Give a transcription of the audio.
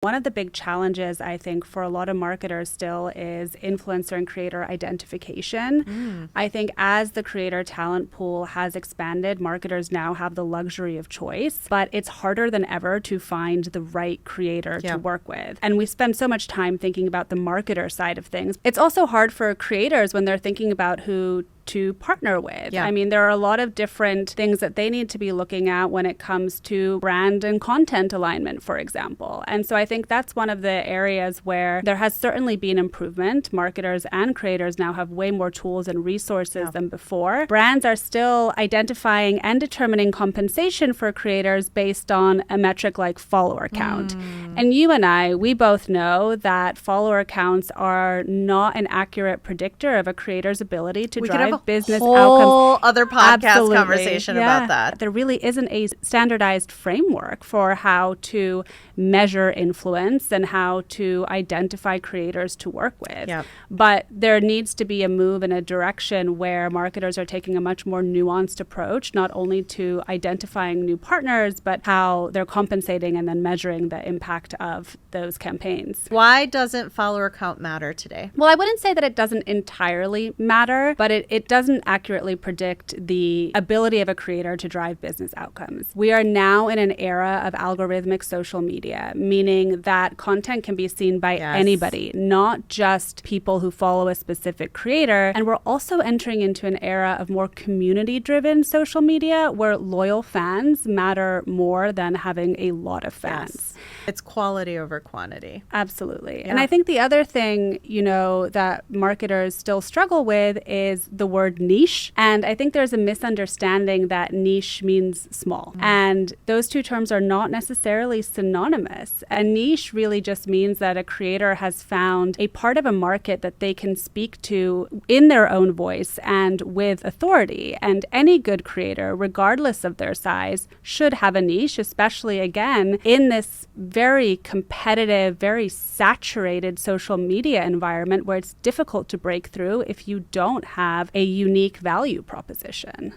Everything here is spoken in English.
One of the big challenges, I think, for a lot of marketers still is influencer and creator identification. I think as the creator talent pool has expanded, marketers now have the luxury of choice, but it's harder than ever to find the right creator to work with. And we spend so much time thinking about the marketer side of things. It's also hard for creators when they're thinking about who to partner with. I mean, there are a lot of different things that they need to be looking at when it comes to brand and content alignment, for example. And so I think that's one of the areas where there has certainly been improvement. Marketers and creators now have way more tools and resources than before. Brands are still identifying and determining compensation for creators based on a metric like follower count. And you and I, we both know that follower counts are not an accurate predictor of a creator's ability to drive business outcomes. Other podcast conversation about that. There really isn't a standardized framework for how to measure influence and how to identify creators to work with. But there needs to be a move in a direction where marketers are taking a much more nuanced approach, not only to identifying new partners, but how they're compensating and then measuring the impact of those campaigns. Why doesn't follower count matter today? Well, I wouldn't say that it doesn't entirely matter, but it doesn't accurately predict the ability of a creator to drive business outcomes. We are now in an era of algorithmic social media, meaning that content can be seen by anybody, not just people who follow a specific creator. And we're also entering into an era of more community-driven social media where loyal fans matter more than having a lot of fans. It's quality over quantity. Absolutely. And I think the other thing, that marketers still struggle with is the word niche. And I think there's a misunderstanding that niche means small. And those two terms are not necessarily synonymous. A niche really just means that a creator has found a part of a market that they can speak to in their own voice and with authority. And any good creator, regardless of their size, should have a niche, especially, again, in this very competitive, very saturated social media environment where it's difficult to break through if you don't have a unique value proposition.